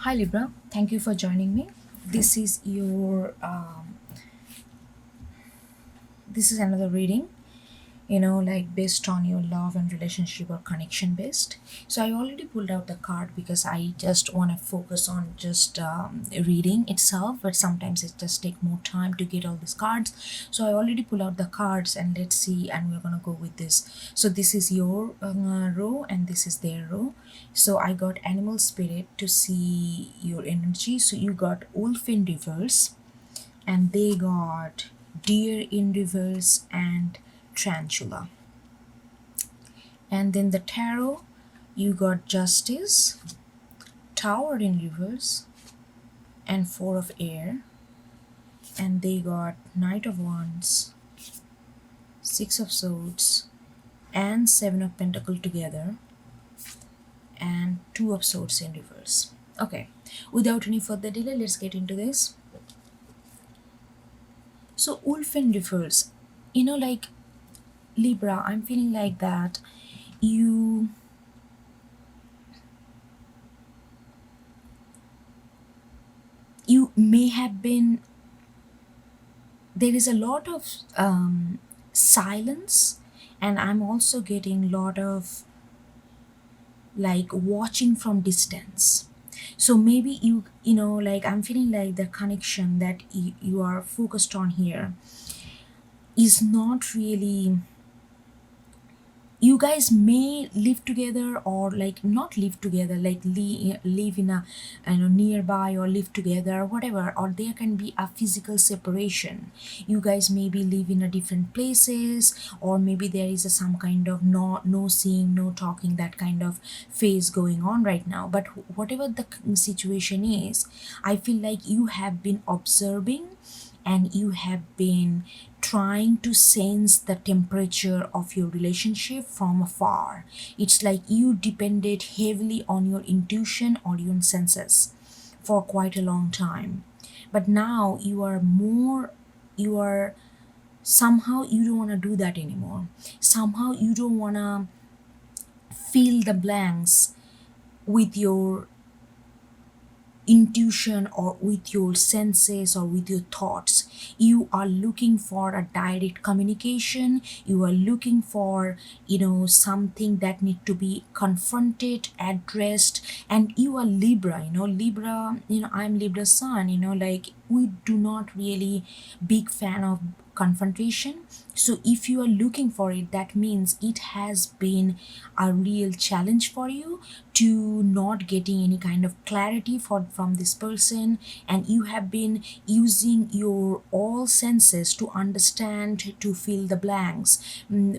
Hi Libra, thank you for joining me. This is your this is another reading, like based on your love and relationship or connection based. So I already pulled out the card because I just want to focus on just reading itself, but sometimes it just take more time to get all these cards. So I already pull out the cards and let's see, and we're gonna go with this. So this is your row and this is their row. So I got animal spirit to see your energy. So you got wolf in reverse, and they got deer in reverse and tarantula. And then the tarot, you got justice, tower in reverse, and four of air. And they got knight of wands, six of swords, and seven of pentacle together, and two of swords in reverse. Okay, without any further delay, let's get into this. So wolf in reverse, like Libra, I'm feeling like that you you may have been, there is a lot of silence, and I'm also getting a lot of like watching from distance. So maybe like I'm feeling like the connection that you are focused on here is not really, you guys may live together or like not live together, like live in a nearby or live together, whatever, or there can be a physical separation. You guys maybe live in a different places, or maybe there is some kind of no seeing, no talking, that kind of phase going on right now. But whatever the situation is, I feel like you have been observing and you have been trying to sense the temperature of your relationship from afar. It's like you depended heavily on your intuition or your senses for quite a long time. But now you are somehow you don't want to do that anymore. Somehow you don't want to fill the blanks with your intuition or with your senses or with your thoughts. You are looking for a direct communication. You are looking for something that need to be confronted, addressed. And you are Libra, Libra, I'm Libra sun, like we do not really big fan of confrontation. So if you are looking for it, that means it has been a real challenge for you to not getting any kind of clarity from this person, and you have been using your all senses to understand, to fill the blanks,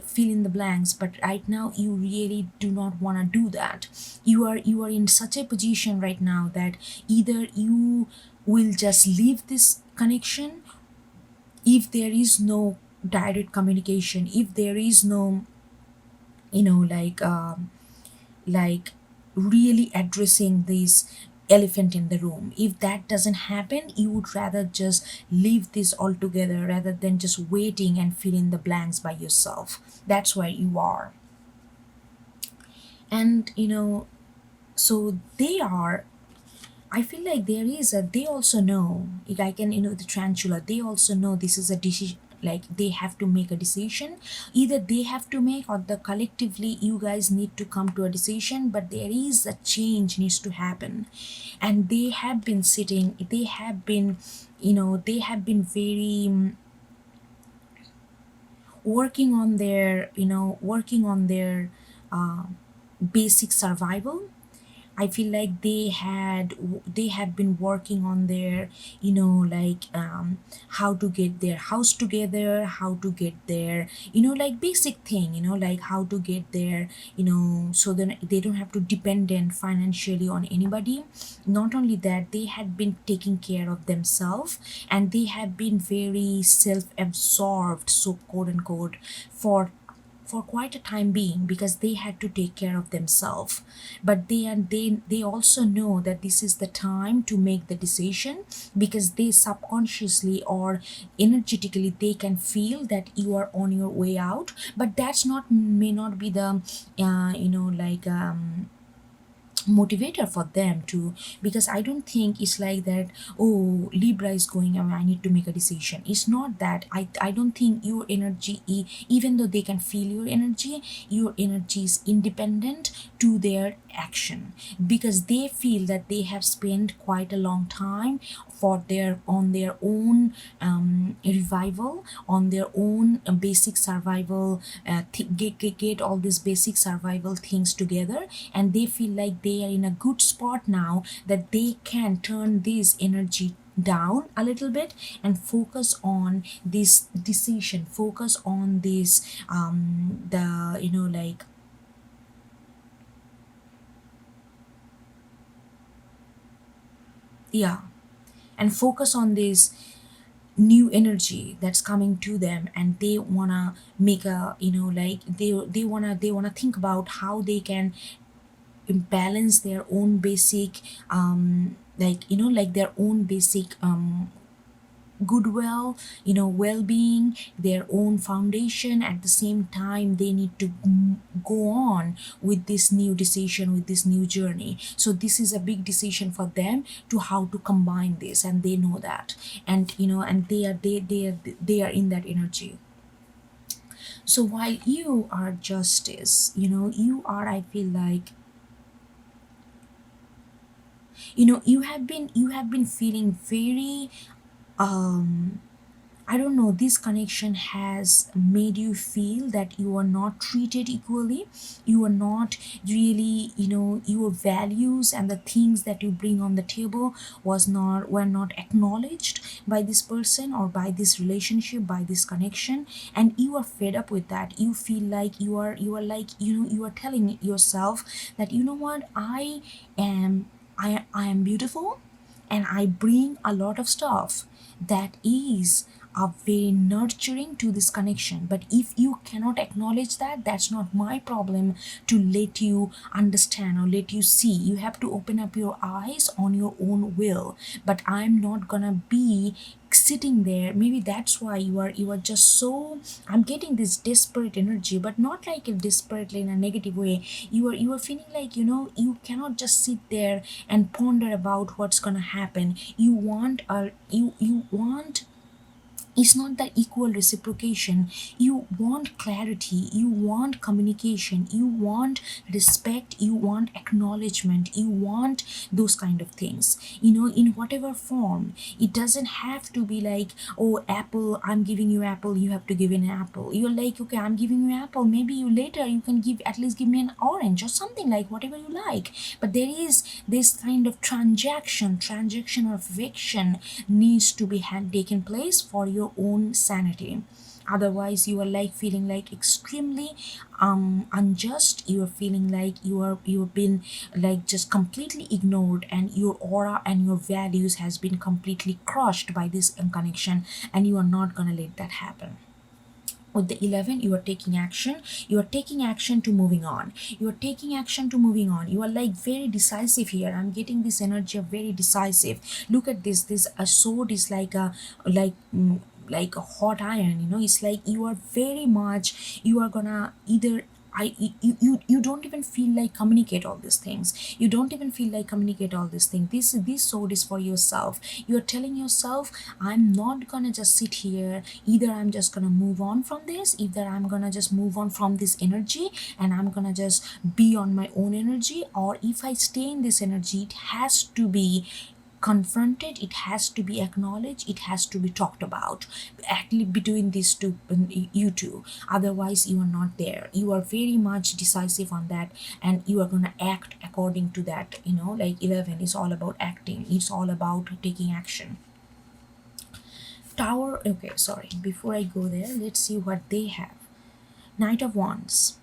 fill in the blanks. But right now you really do not want to do that. You are in such a position right now that either you will just leave this connection if there is no direct communication, if there is no you know like like really addressing this elephant in the room. If that doesn't happen, you would rather just leave this altogether rather than just waiting and fill in the blanks by yourself. That's where you are. And so they are, I feel like there is a, they also know, like I can, the tarantula, they also know this is a decision, like they have to make a decision. Either they have to make, or the collectively you guys need to come to a decision, but there is a change needs to happen. And they have been sitting, they have been, they have been very working on their, working on their uh, basic survival. I feel like they have been working on their, how to get their house together, how to get their, like basic thing, like how to get their, so then they don't have to dependent financially on anybody. Not only that, they had been taking care of themselves, and they have been very self-absorbed, so quote unquote, for quite a time being, because they had to take care of themselves. But they also know that this is the time to make the decision, because they subconsciously or energetically they can feel that you are on your way out. But that's not, may not be the motivator for them to, because I don't think it's like that, oh, Libra is going away, I need to make a decision. It's not that. I don't think your energy, even though they can feel your energy is independent to their action, because they feel that they have spent quite a long time for their on their own revival, on their own basic survival, get all these basic survival things together, and they feel like they are in a good spot now, that they can turn this energy down a little bit and focus on this decision, focus on this the like, yeah, and focus on this new energy that's coming to them, and they wanna make a, like, they wanna think about how they can balance their own basic like, like their own basic goodwill, well-being, their own foundation. At the same time, they need to go on with this new decision, with this new journey. So this is a big decision for them, to how to combine this, and they know that. And and they are in that energy. So while you are justice, you are, I feel like, you have been feeling very, um I don't know, this connection has made you feel that you are not treated equally. You are not really, your values and the things that you bring on the table were not acknowledged by this person, or by this relationship, by this connection, and you are fed up with that. You feel like you are like, you are telling yourself that, what, I am beautiful, and I bring a lot of stuff that is very nurturing to this connection. But if you cannot acknowledge that, that's not my problem to let you understand or let you see. You have to open up your eyes on your own will. But I'm not gonna be sitting there. Maybe that's why you are just so, I'm getting this desperate energy, but not like a desperately in a negative way. You are feeling like, you cannot just sit there and ponder about what's gonna happen. You want it's not the equal reciprocation. You want clarity, you want communication, you want respect, you want acknowledgement, you want those kind of things, in whatever form. It doesn't have to be like, oh, apple, I'm giving you apple, you have to give an apple. You're like, okay, I'm giving you apple, maybe you later you can at least give me an orange or something, like whatever you like. But there is this kind of transaction or affection needs to be had taken place for your own sanity. Otherwise, you are like feeling like extremely unjust. You are feeling like you've been like just completely ignored, and your aura and your values has been completely crushed by this connection, and you are not gonna let that happen. With the 11, you are taking action. You are taking action to moving on. You are taking action to moving on. You are like very decisive here. I'm getting this energy of very decisive. Look at this a sword is like a, like like a hot iron, it's like you are very much, you are gonna either, you don't even feel like communicate all these things. You don't even feel like communicate all these things. This sword is for yourself. You're telling yourself, I'm not gonna just sit here. Either I'm just gonna move on from this, either I'm gonna just move on from this energy, and I'm gonna just be on my own energy, or if I stay in this energy, it has to be confronted, it has to be acknowledged, it has to be talked about, actually between these two, you two. Otherwise, you are not there. You are very much decisive on that, and you are going to act according to that. Like 11 is all about acting, it's all about taking action. Tower, okay, sorry, before I go there, let's see what they have. Knight of Wands.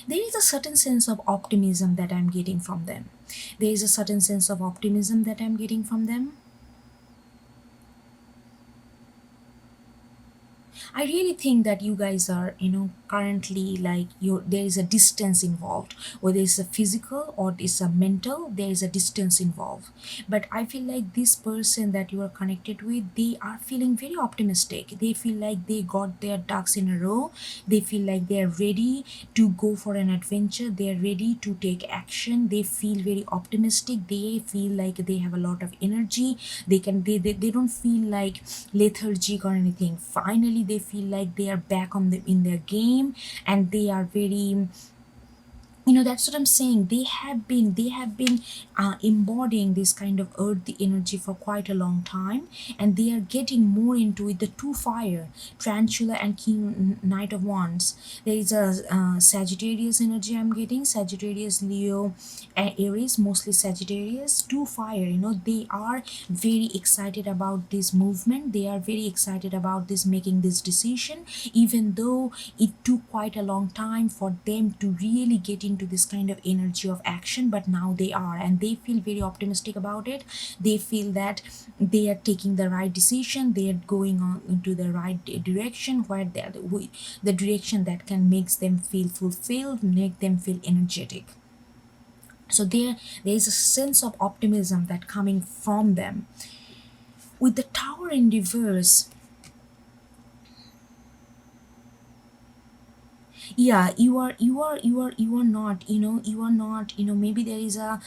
There is a certain sense of optimism that I'm getting from them. There is a certain sense of optimism that I'm getting from them. I really think that you guys are, currently like there is a distance involved, whether it's a physical or it's a mental, there is a distance involved. But I feel like this person that you are connected with, they are feeling very optimistic. They feel like they got their ducks in a row. They feel like they are ready to go for an adventure. They are ready to take action. They feel very optimistic. They feel like they have a lot of energy. They don't feel like lethargic or anything. Finally they feel like they are back in their game, and they are very, that's what I'm saying. They have been embodying this kind of earthy energy for quite a long time, and they are getting more into it. The two fire, tarantula and king knight of wands. There is a Sagittarius energy I'm getting, Sagittarius, Leo, Aries, mostly Sagittarius. Two fire, they are very excited about this movement. They are very excited about this, making this decision, even though it took quite a long time for them to really get into this kind of energy of action. But now they are, and they feel very optimistic about it. They feel that they are taking the right decision. They are going on into the right direction, where the direction that can makes them feel fulfilled, make them feel energetic. So there is a sense of optimism that coming from them. With the tower in reverse, yeah, you are not, you are not, maybe there is a,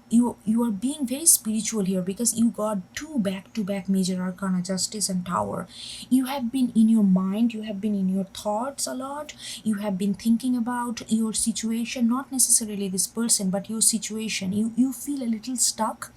you are being very spiritual here, because you got two back to back major arcana, justice and tower. You have been in your mind, you have been in your thoughts a lot. You have been thinking about your situation, not necessarily this person, but your situation. You feel a little stuck,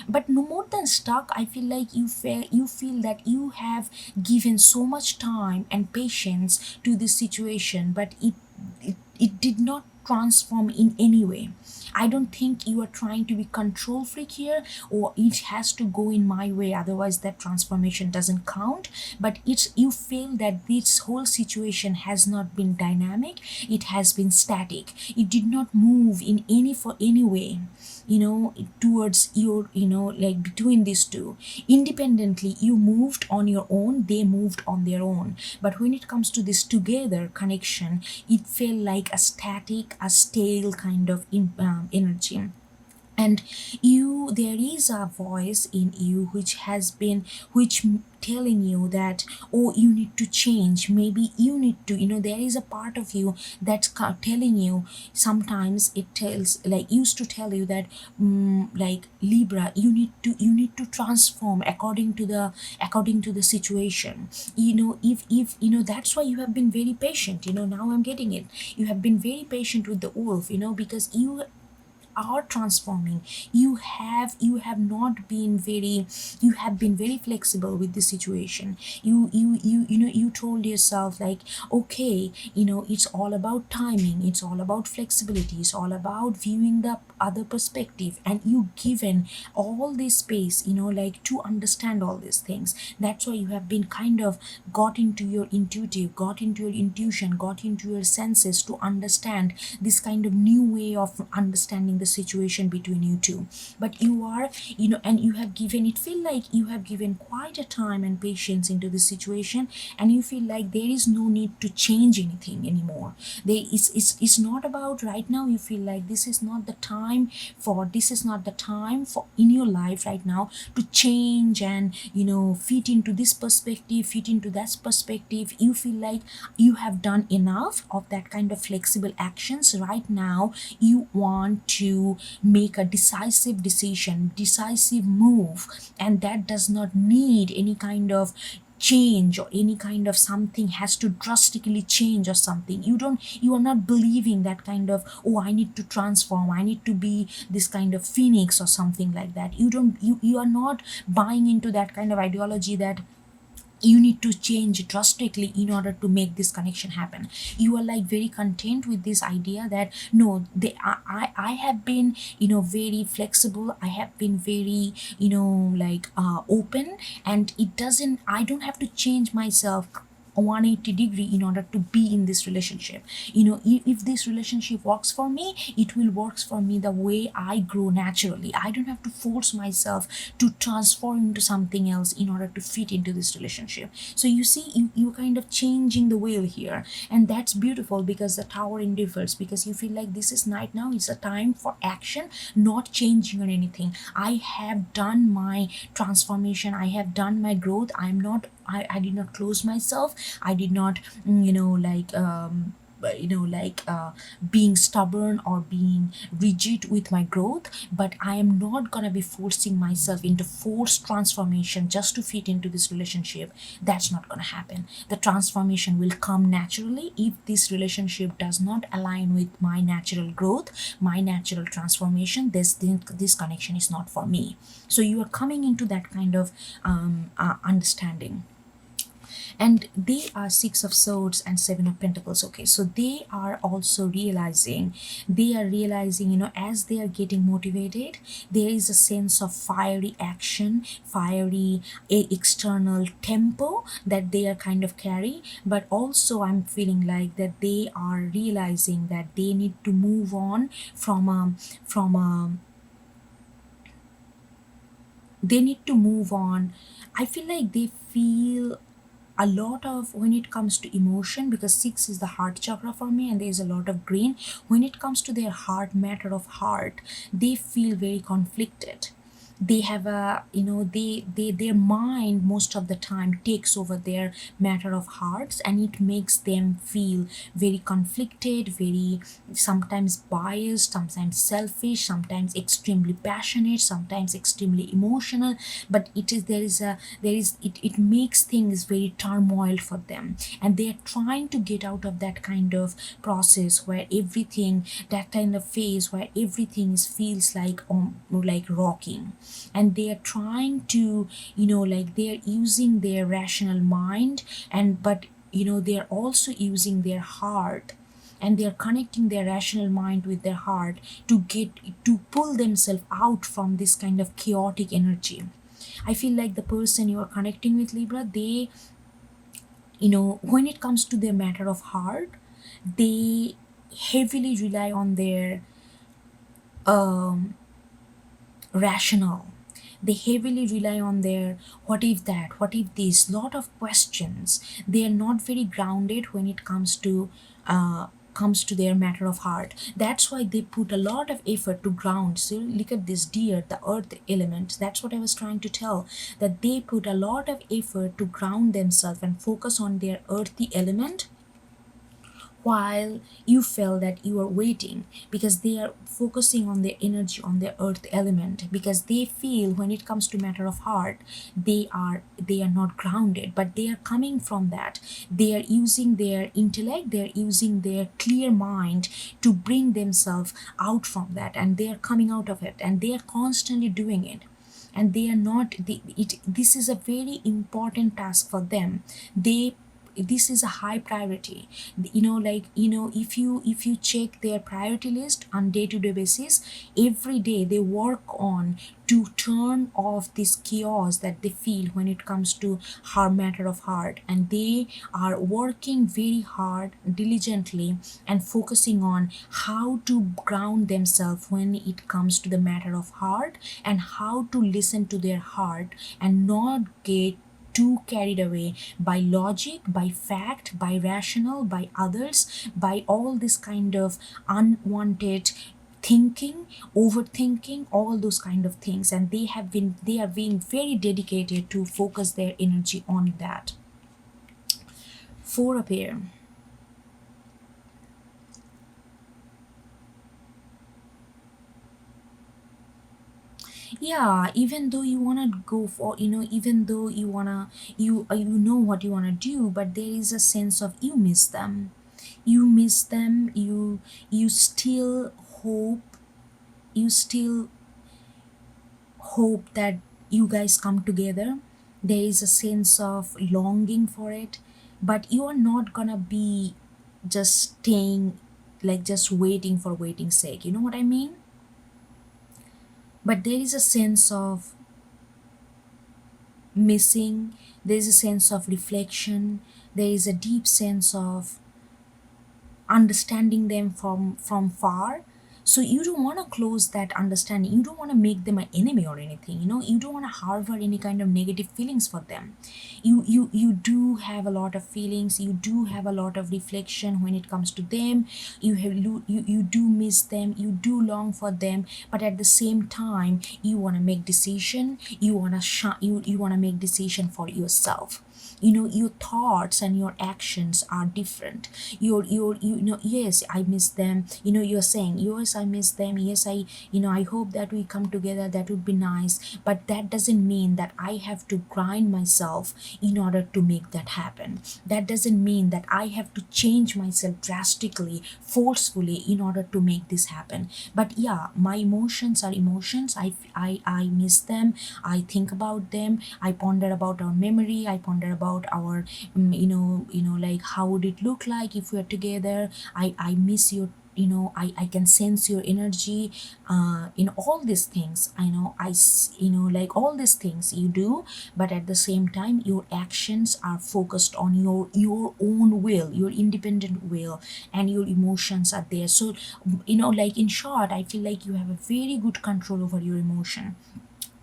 but no more than stuck. I feel like you feel that you have given so much time and patience to this situation, but it did not transform in any way. I don't think you are trying to be control freak here, or it has to go in my way, otherwise that transformation doesn't count. But it's, you feel that this whole situation has not been dynamic, it has been static. It did not move in any for any way, towards your, like between these two. Independently you moved on your own, they moved on their own. But when it comes to this together connection, it felt like a static, a stale kind of energy. And you, there is a voice in you which has been, telling you that, oh, you need to change, maybe you need to, there is a part of you that's telling you. Sometimes it tells, like, used to tell you that, like, Libra, you need to transform according to the situation. If that's why you have been very patient. Now I'm getting it. You have been very patient with the wolf, because you are transforming. You have not been very, you have been very flexible with the situation. You told yourself, like, okay, it's all about timing, it's all about flexibility, it's all about viewing the other perspective, and you given all this space, like, to understand all these things. That's why you have been kind of got into your intuition, got into your senses to understand this kind of new way of understanding the situation between you two. But you are, and you have given, it feel like you have given quite a time and patience into the situation, and you feel like there is no need to change anything anymore. It's not about right now. You feel like this is not the time for in your life right now to change and, fit into this perspective, fit into that perspective. You feel like you have done enough of that kind of flexible actions. Right now you want to make a decisive decision, decisive move, and that does not need any kind of change, or any kind of something has to drastically change or something. You are not believing that kind of, oh, I need to transform, I need to be this kind of phoenix or something like that. You are not buying into that kind of ideology that you need to change drastically in order to make this connection happen. You are like very content with this idea that, no, I have been, very flexible, I have been very, like, open, and it doesn't, I don't have to change myself 180-degree in order to be in this relationship. If this relationship works for me, it will works for me the way I grow naturally. I don't have to force myself to transform into something else in order to fit into this relationship. So you see, you're kind of changing the wheel here, and that's beautiful, because the tower indifers, because you feel like this is night now, it's a time for action, not changing or anything. I have done my transformation, I have done my growth. I did not close myself. I did not being stubborn or being rigid with my growth, but I am not gonna be forcing myself into forced transformation just to fit into this relationship. That's not gonna happen. The transformation will come naturally. If this relationship does not align with my natural growth, my natural transformation, this connection is not for me. So you are coming into that kind of understanding. And they are Six of Swords and Seven of Pentacles. Okay, so they are also realizing, as they are getting motivated, there is a sense of fiery action, fiery external tempo that they are kind of carry. But also I'm feeling like that they are realizing that they need to move on from they need to move on. I feel like they feel a lot of, when it comes to emotion, because six is the heart chakra for me, and there is a lot of green. When it comes to their heart, matter of heart, they feel very conflicted. They have a, their mind most of the time takes over their matter of hearts, and it makes them feel very conflicted, very sometimes biased, sometimes selfish, sometimes extremely passionate, sometimes extremely emotional. But it makes things very turmoil for them, and they are trying to get out of that kind of process where everything, that kind of phase where everything feels like rocking. And they are trying to, they are using their rational mind, and but they are also using their heart, and they are connecting their rational mind with their heart to pull themselves out from this kind of chaotic energy. I feel like the person you are connecting with, Libra, they, when it comes to their matter of heart, they heavily rely on their um, rational. They heavily rely on their what if that, what if this, lot of questions. They are not very grounded when it comes to their matter of heart. That's why they put a lot of effort to ground. So look at this deer, the earth element. That's what I was trying to tell, that they put a lot of effort to ground themselves and focus on their earthy element, while you feel that you are waiting, because they are focusing on their energy on their earth element, because they feel when it comes to matter of heart, they are not grounded. But they are coming from that. They are using their intellect, they are using their clear mind to bring themselves out from that, and they are coming out of it, and they are constantly doing it. And they are not this is a very important task for them. This is a high priority. If you check their priority list on day-to-day basis, every day they work on to turn off this chaos that they feel when it comes to her matter of heart, and they are working very hard diligently and focusing on how to ground themselves when it comes to the matter of heart, and how to listen to their heart and not get too carried away by logic, by fact, by rational, by others, by all this kind of unwanted thinking, overthinking, all those kind of things. And they are being very dedicated to focus their energy on that. Four up here. Yeah, even though you want to go for, even though you want to, you know what you want to do, but there is a sense of you miss them. You miss them. You still hope, you still hope that you guys come together. There is a sense of longing for it, but you are not gonna be just staying, like just waiting for waiting's sake, you know what I mean? But there is a sense of missing. There's a sense of reflection. There is a deep sense of understanding them from far. So you don't want to close that understanding, you don't want to make them an enemy or anything, you don't want to harbor any kind of negative feelings for them. You do have a lot of feelings, you do have a lot of reflection when it comes to them. You do miss them, you do long for them, but at the same time you want to make decision, you want to you want to make decision for yourself. Your thoughts and your actions are different. Yes, I miss them, you're saying, yes, I miss them, yes, I hope that we come together, that would be nice, but that doesn't mean that I have to grind myself in order to make that happen. That doesn't mean that I have to change myself drastically, forcefully, in order to make this happen. But yeah, my emotions are emotions. I miss them, I think about them, I ponder about our memory, I ponder about our like how would it look like if we're together. I miss your, I can sense your energy in all these things. I know like all these things you do, but at the same time your actions are focused on your own will, your independent will, and your emotions are there. So like in short, I feel like you have a very good control over your emotion.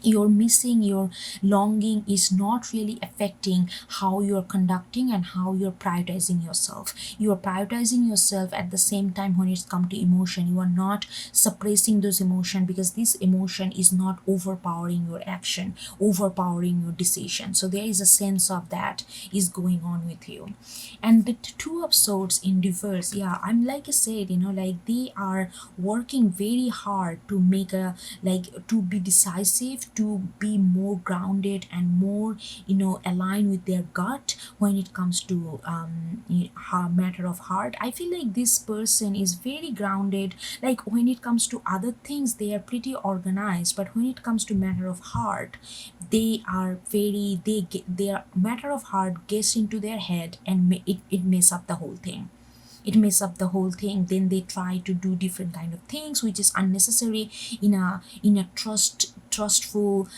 Your missing, your longing is not really affecting how you're conducting and how you're prioritizing yourself. You are prioritizing yourself. At the same time, when it's come to emotion, you are not suppressing those emotion, because this emotion is not overpowering your action, overpowering your decision. So there is a sense of that is going on with you. And the two of swords in reverse, yeah, I'm like I said, like they are working very hard to make a, like, to be decisive, to be more grounded and more aligned with their gut when it comes to matter of heart. I feel like this person is very grounded. Like when it comes to other things, they are pretty organized, but when it comes to matter of heart, they are very, they get their matter of heart gets into their head and it mess up the whole thing. It mess up the whole thing. Then they try to do different kind of things which is unnecessary in a trustful,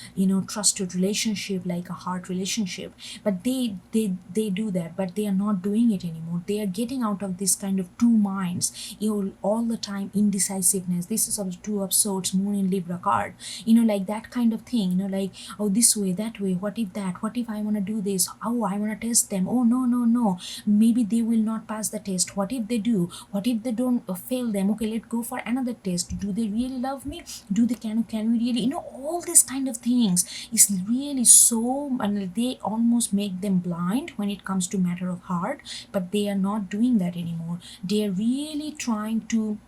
trusted relationship, like a heart relationship. But they do that, but they are not doing it anymore. They are getting out of this kind of two minds, all the time indecisiveness. This is of the two of swords, moon in Libra card, like that kind of thing, like, oh, this way, that way, what if that, what if I want to do this, oh, I want to test them, oh, no, no, no, maybe they will not pass the test, what if they do, what if they don't fail them, okay, let's go for another test, do they really love me, do they, can we really, all these kind of things is really so, and they almost make them blind when it comes to matter of heart. But they are not doing that anymore. They are really trying to,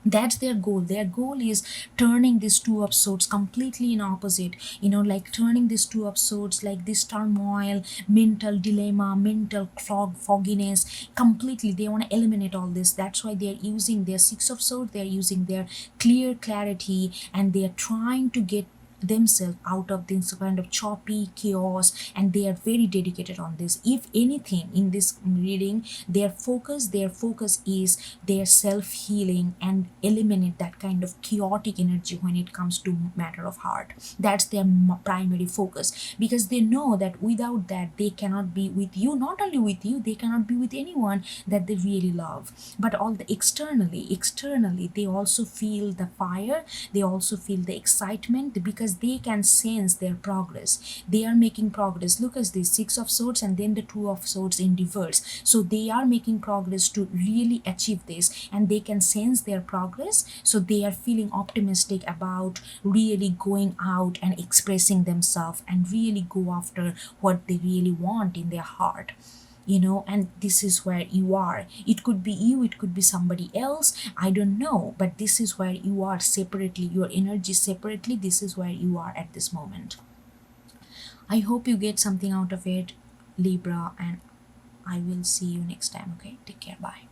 that's their goal. Their goal is turning these two of swords completely in opposite, like turning these two of swords, like this turmoil, mental dilemma, mental fogginess, completely they want to eliminate all this. That's why they are using their six of swords, they are using their clear clarity, and they are trying to get themselves out of this kind of choppy chaos, and they are very dedicated on this. If anything, in this reading, their focus is their self-healing and eliminate that kind of chaotic energy when it comes to matter of heart. That's their primary focus, because they know that without that they cannot be with you. Not only with you, they cannot be with anyone that they really love. But all the externally they also feel the fire, they also feel the excitement, because they can sense their progress. They are making progress. Look at this six of swords and then the two of swords in reverse. So they are making progress to really achieve this, and they can sense their progress. So they are feeling optimistic about really going out and expressing themselves and really go after what they really want in their heart. And this is where you are. It could be you, it could be somebody else, I don't know, but this is where you are separately, your energy separately. This is where you are at this moment. I hope you get something out of it, Libra, and I will see you next time. Okay, take care, bye.